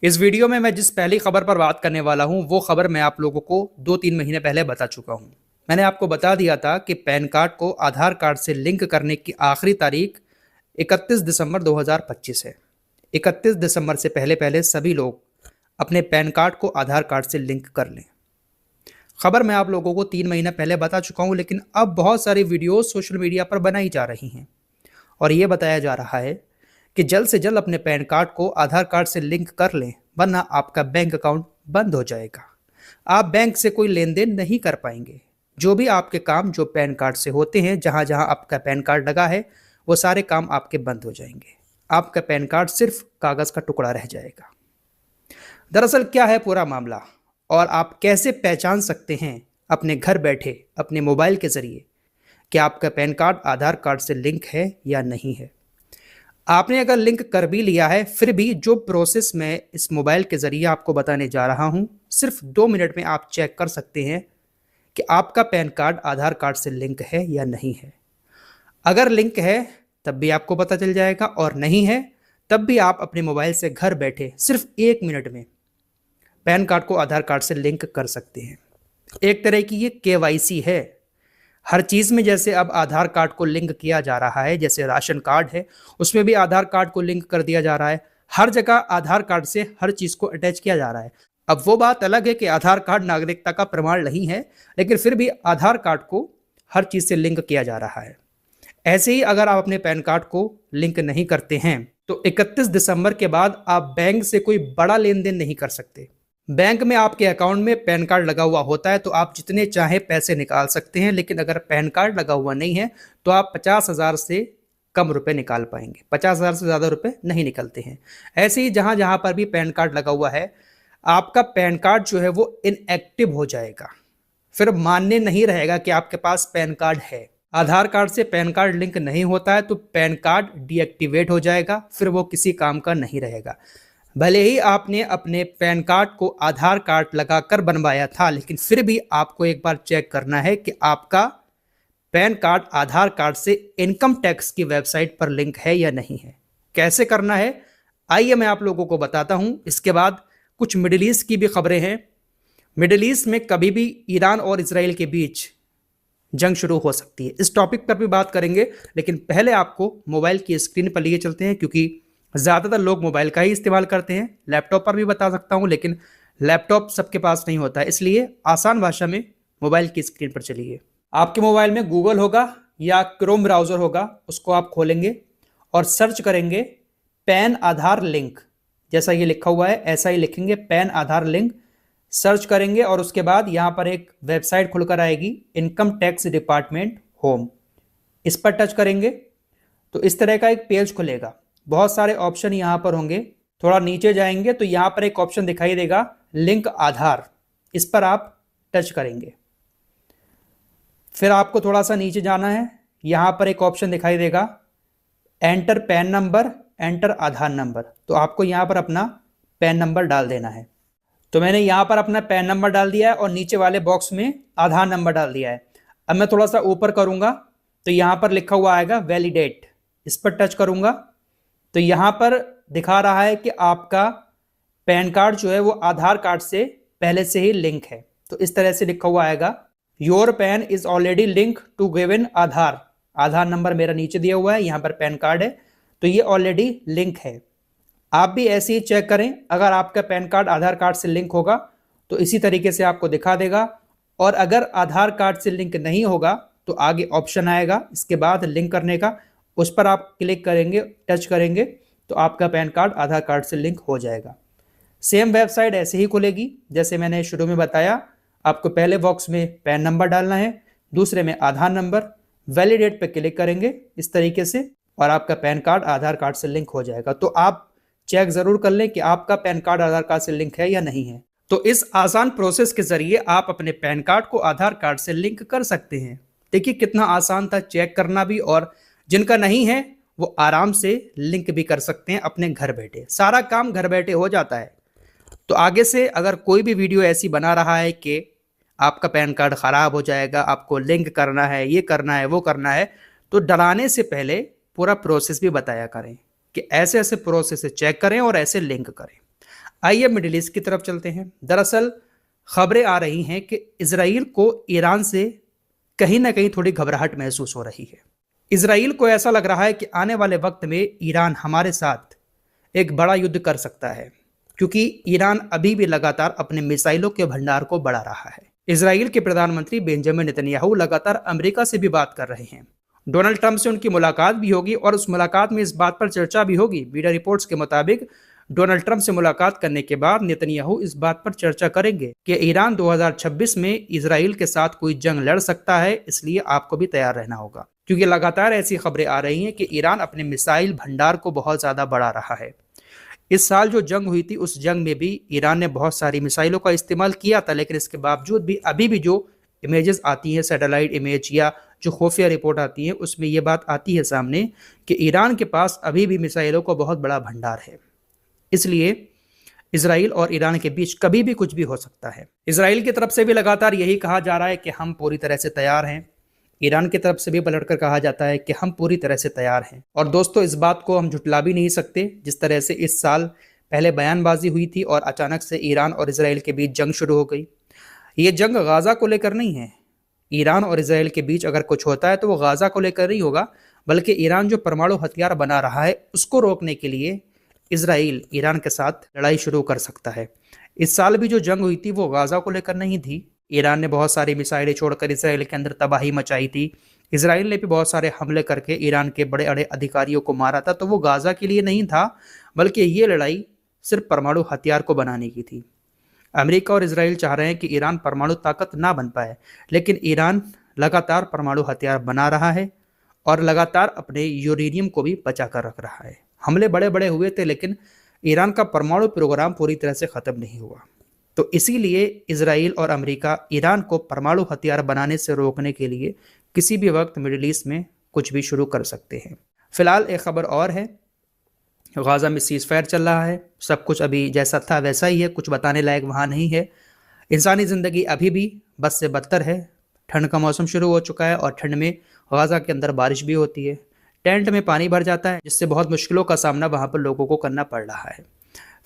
इस वीडियो में मैं जिस पहली खबर पर बात करने वाला हूं वो खबर मैं आप लोगों को 2-3 महीने पहले बता चुका हूं। मैंने आपको बता दिया था कि पैन कार्ड को आधार कार्ड से लिंक करने की आखिरी तारीख 31 दिसंबर 2025 है। 31 दिसंबर से पहले पहले सभी लोग अपने पैन कार्ड को आधार कार्ड से लिंक कर लें। खबर मैं आप लोगों को 3 महीने पहले बता चुका हूं, लेकिन अब बहुत सारी वीडियोस सोशल मीडिया पर बनाई जा रही हैं और ये बताया जा रहा है कि जल्द से जल्द अपने पैन कार्ड को आधार कार्ड से लिंक कर लें, वरना आपका बैंक अकाउंट बंद हो जाएगा। आप बैंक से कोई लेन देन नहीं कर पाएंगे। जो भी आपके काम जो पैन कार्ड से होते हैं, जहां जहां आपका पैन कार्ड लगा है, वो सारे काम आपके बंद हो जाएंगे। आपका पैन कार्ड सिर्फ कागज का टुकड़ा रह जाएगा। दरअसल क्या है पूरा मामला और आप कैसे पहचान सकते हैं अपने घर बैठे अपने मोबाइल के जरिए कि आपका पैन कार्ड आधार कार्ड से लिंक है या नहीं है। आपने अगर लिंक कर भी लिया है, फिर भी जो प्रोसेस मैं इस मोबाइल के ज़रिए आपको बताने जा रहा हूं, सिर्फ 2 मिनट में आप चेक कर सकते हैं कि आपका पैन कार्ड आधार कार्ड से लिंक है या नहीं है। अगर लिंक है तब भी आपको पता चल जाएगा, और नहीं है तब भी आप अपने मोबाइल से घर बैठे सिर्फ 1 मिनट में पैन कार्ड को आधार कार्ड से लिंक कर सकते हैं। एक तरह की ये KYC है। हर चीज़ में जैसे अब आधार कार्ड को लिंक किया जा रहा है, जैसे राशन कार्ड है उसमें भी आधार कार्ड को लिंक कर दिया जा रहा है। हर जगह आधार कार्ड से हर चीज़ को अटैच किया जा रहा है। अब वो बात अलग है कि आधार कार्ड नागरिकता का प्रमाण नहीं है, लेकिन फिर भी आधार कार्ड को हर चीज़ से लिंक किया जा रहा है। ऐसे ही अगर आप अपने पैन कार्ड को लिंक नहीं करते हैं तो 31 दिसंबर के बाद आप बैंक से कोई बड़ा लेन देन नहीं कर सकते। बैंक में आपके अकाउंट में पैन कार्ड लगा हुआ होता है तो आप जितने चाहे पैसे निकाल सकते हैं, लेकिन अगर पैन कार्ड लगा हुआ नहीं है तो आप 50,000 से कम रुपए निकाल पाएंगे। 50,000 से ज़्यादा रुपए नहीं निकलते हैं। ऐसे ही जहाँ जहाँ पर भी पैन कार्ड लगा हुआ है, आपका पैन कार्ड जो है वो इनएक्टिव हो जाएगा। फिर मान्य नहीं रहेगा कि आपके पास पैन कार्ड है। आधार कार्ड से पैन कार्ड लिंक नहीं होता है तो पैन कार्ड डीएक्टिवेट हो जाएगा, फिर वो किसी काम का नहीं रहेगा। भले ही आपने अपने पैन कार्ड को आधार कार्ड लगाकर बनवाया था, लेकिन फिर भी आपको एक बार चेक करना है कि आपका पैन कार्ड आधार कार्ड से इनकम टैक्स की वेबसाइट पर लिंक है या नहीं है। कैसे करना है आइए मैं आप लोगों को बताता हूं। इसके बाद कुछ मिडिल ईस्ट की भी खबरें हैं। मिडिल ईस्ट में कभी भी ईरान और इजराइल के बीच जंग शुरू हो सकती है। इस टॉपिक पर भी बात करेंगे, लेकिन पहले आपको मोबाइल की स्क्रीन पर लिए चलते हैं, क्योंकि ज़्यादातर लोग मोबाइल का ही इस्तेमाल करते हैं। लैपटॉप पर भी बता सकता हूं, लेकिन लैपटॉप सबके पास नहीं होता है, इसलिए आसान भाषा में मोबाइल की स्क्रीन पर चलिए। आपके मोबाइल में गूगल होगा या क्रोम ब्राउज़र होगा, उसको आप खोलेंगे और सर्च करेंगे पैन आधार लिंक। जैसा ये लिखा हुआ है ऐसा ही लिखेंगे, पैन आधार लिंक। सर्च करेंगे और उसके बाद यहाँ पर एक वेबसाइट खुलकर आएगी, इनकम टैक्स डिपार्टमेंट होम। इस पर टच करेंगे तो इस तरह का एक पेज खुलेगा। बहुत सारे ऑप्शन यहाँ पर होंगे। थोड़ा नीचे जाएंगे तो यहाँ पर एक ऑप्शन दिखाई देगा, लिंक आधार। इस पर आप टच करेंगे। फिर आपको थोड़ा सा नीचे जाना है। यहाँ पर एक ऑप्शन दिखाई देगा, एंटर पैन नंबर, एंटर आधार नंबर। तो आपको यहाँ पर अपना पैन नंबर डाल देना है। तो मैंने यहाँ पर अपना पैन नंबर डाल दिया है और नीचे वाले बॉक्स में आधार नंबर डाल दिया है। अब मैं थोड़ा सा ऊपर करूँगा तो यहाँ पर लिखा हुआ आएगा वैलिडेट। इस पर टच करूँगा तो यहाँ पर दिखा रहा है कि आपका पैन कार्ड जो है वो आधार कार्ड से पहले से ही लिंक है। तो इस तरह से लिखा हुआ आएगा, your PAN is already link to given Aadhaar. Aadhaar number मेरा नीचे दिया हुआ है, यहाँ पर पैन कार्ड है तो ये ऑलरेडी लिंक है। आप भी ऐसे ही चेक करें, अगर आपका पैन कार्ड आधार कार्ड से लिंक होगा तो इसी तरीके से आपको दिखा देगा, और अगर आधार कार्ड से लिंक नहीं होगा तो आगे ऑप्शन आएगा इसके बाद लिंक करने का। उस पर आप क्लिक करेंगे, टच करेंगे तो आपका पैन कार्ड आधार कार्ड से लिंक हो जाएगा। सेम वेबसाइट ऐसे ही खुलेगी जैसे मैंने शुरू में बताया। आपको पहले बॉक्स में पैन नंबर डालना है, दूसरे में आधार नंबर, वैलिडेट पे क्लिक करेंगे इस तरीके से और आपका पैन कार्ड आधार कार्ड से लिंक हो जाएगा। तो आप चेक ज़रूर कर लें कि आपका पैन कार्ड आधार कार्ड से लिंक है या नहीं है। तो इस आसान प्रोसेस के ज़रिए आप अपने पैन कार्ड को आधार कार्ड से लिंक कर सकते हैं। देखिए कितना आसान था चेक करना भी, और जिनका नहीं है वो आराम से लिंक भी कर सकते हैं अपने घर बैठे। सारा काम घर बैठे हो जाता है। तो आगे से अगर कोई भी वीडियो ऐसी बना रहा है कि आपका पैन कार्ड ख़राब हो जाएगा, आपको लिंक करना है, ये करना है, वो करना है, तो डराने से पहले पूरा प्रोसेस भी बताया करें कि ऐसे ऐसे प्रोसेस से चेक करें और ऐसे लिंक करें। आइए मिडिल ईस्ट की तरफ चलते हैं। दरअसल खबरें आ रही हैं कि इसराइल को ईरान से कहीं ना कहीं थोड़ी घबराहट महसूस हो रही है। इसराइल को ऐसा लग रहा है कि आने वाले वक्त में ईरान हमारे साथ एक बड़ा युद्ध कर सकता है, क्योंकि ईरान अभी भी लगातार अपने मिसाइलों के भंडार को बढ़ा रहा है। इसराइल के प्रधानमंत्री बेंजामिन नेतन्याहू लगातार अमेरिका से भी बात कर रहे हैं। डोनाल्ड ट्रंप से उनकी मुलाकात भी होगी और उस मुलाकात में इस बात पर चर्चा भी होगी। मीडिया रिपोर्ट्स के मुताबिक डोनाल्ड ट्रंप से मुलाकात करने के बाद नेतन्याहू इस बात पर चर्चा करेंगे कि ईरान 2026 में इसराइल के साथ कोई जंग लड़ सकता है, इसलिए आपको भी तैयार रहना होगा। क्योंकि लगातार ऐसी खबरें आ रही हैं कि ईरान अपने मिसाइल भंडार को बहुत ज्यादा बढ़ा रहा है। इस साल जो जंग हुई थी उस जंग में भी ईरान ने बहुत सारी मिसाइलों का इस्तेमाल किया था, लेकिन इसके बावजूद भी अभी भी जो इमेजेस आती हैं, सैटेलाइट इमेज या जो खुफिया रिपोर्ट आती है, उसमें ये बात आती है सामने कि ईरान के पास अभी भी मिसाइलों का बहुत बड़ा भंडार है। इसलिए इसराइल और ईरान के बीच कभी भी कुछ भी हो सकता है। इसराइल की तरफ से भी लगातार यही कहा जा रहा है कि हम पूरी तरह से तैयार हैं। ईरान की तरफ से भी पलटकर कहा जाता है कि हम पूरी तरह से तैयार हैं। और दोस्तों, इस बात को हम झुटला भी नहीं सकते। जिस तरह से इस साल पहले बयानबाजी हुई थी और अचानक से ईरान और इसराइल के बीच जंग शुरू हो गई। ये जंग गाजा को लेकर नहीं है। ईरान और इसराइल के बीच अगर कुछ होता है तो वो गाजा को लेकर नहीं होगा, बल्कि ईरान जो परमाणु हथियार बना रहा है उसको रोकने के लिए इसराइल ईरान के साथ लड़ाई शुरू कर सकता है। इस साल भी जो जंग हुई थी वो गाजा को लेकर नहीं थी। ईरान ने बहुत सारी मिसाइलें छोड़कर इसराइल के अंदर तबाही मचाई थी। इसराइल ने भी बहुत सारे हमले करके ईरान के बड़े बड़े अधिकारियों को मारा था। तो वो गाजा के लिए नहीं था, बल्कि ये लड़ाई सिर्फ परमाणु हथियार को बनाने की थी। अमेरिका और इसराइल चाह रहे हैं कि ईरान परमाणु ताकत ना बन पाए, लेकिन ईरान लगातार परमाणु हथियार बना रहा है और लगातार अपने यूरेनियम को भी बचा कर रख रहा है। हमले बड़े बड़े हुए थे, लेकिन ईरान का परमाणु प्रोग्राम पूरी तरह से खत्म नहीं हुआ। तो इसीलिए इसराइल और अमेरिका ईरान को परमाणु हथियार बनाने से रोकने के लिए किसी भी वक्त मिडिल ईस्ट में कुछ भी शुरू कर सकते हैं। फिलहाल एक खबर और है, गाजा में सीज फायर चल रहा है। सब कुछ अभी जैसा था वैसा ही है, कुछ बताने लायक वहाँ नहीं है। इंसानी ज़िंदगी अभी भी बद से बदतर है। ठंड का मौसम शुरू हो चुका है और ठंड में गाजा के अंदर बारिश भी होती है। टेंट में पानी भर जाता है, जिससे बहुत मुश्किलों का सामना वहाँ पर लोगों को करना पड़ रहा है।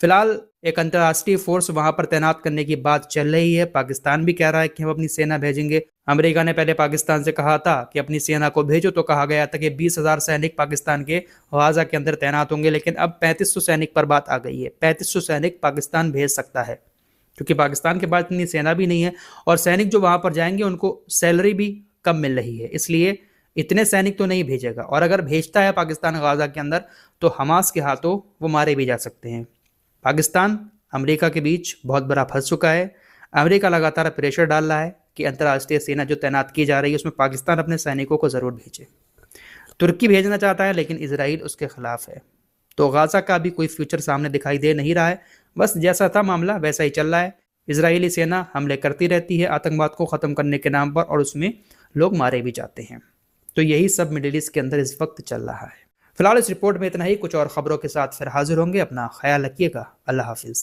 फिलहाल एक अंतर्राष्ट्रीय फोर्स वहां पर तैनात करने की बात चल रही है। पाकिस्तान भी कह रहा है कि हम अपनी सेना भेजेंगे। अमेरिका ने पहले पाकिस्तान से कहा था कि अपनी सेना को भेजो, तो कहा गया था कि 20,000 सैनिक पाकिस्तान के गाजा के अंदर तैनात होंगे, लेकिन अब 3500 सैनिक पर बात आ गई है। 3500 सैनिक पाकिस्तान भेज सकता है, क्योंकि पाकिस्तान के पास इतनी सेना भी नहीं है और सैनिक जो वहां पर जाएंगे उनको सैलरी भी कम मिल रही है, इसलिए इतने सैनिक तो नहीं भेजेगा। और अगर भेजता है पाकिस्तान गाजा के अंदर तो हमास के हाथों वो मारे भी जा सकते हैं। पाकिस्तान अमेरिका के बीच बहुत बड़ा फंस चुका है। अमेरिका लगातार प्रेशर डाल रहा है कि अंतर्राष्ट्रीय सेना जो तैनात की जा रही है उसमें पाकिस्तान अपने सैनिकों को ज़रूर भेजे। तुर्की भेजना चाहता है, लेकिन इसराइल उसके खिलाफ है। तो गाजा का भी कोई फ्यूचर सामने दिखाई दे नहीं रहा है। बस जैसा था मामला वैसा ही चल रहा है। इजरायली सेना हमले करती रहती है आतंकवाद को ख़त्म करने के नाम पर, और उसमें लोग मारे भी जाते हैं। तो यही सब मिडिल ईस्ट के अंदर इस वक्त चल रहा है। फिलहाल इस रिपोर्ट में इतना ही। कुछ और खबरों के साथ फिर हाजिर होंगे। अपना ख्याल रखिएगा। अल्लाह हाफिज़।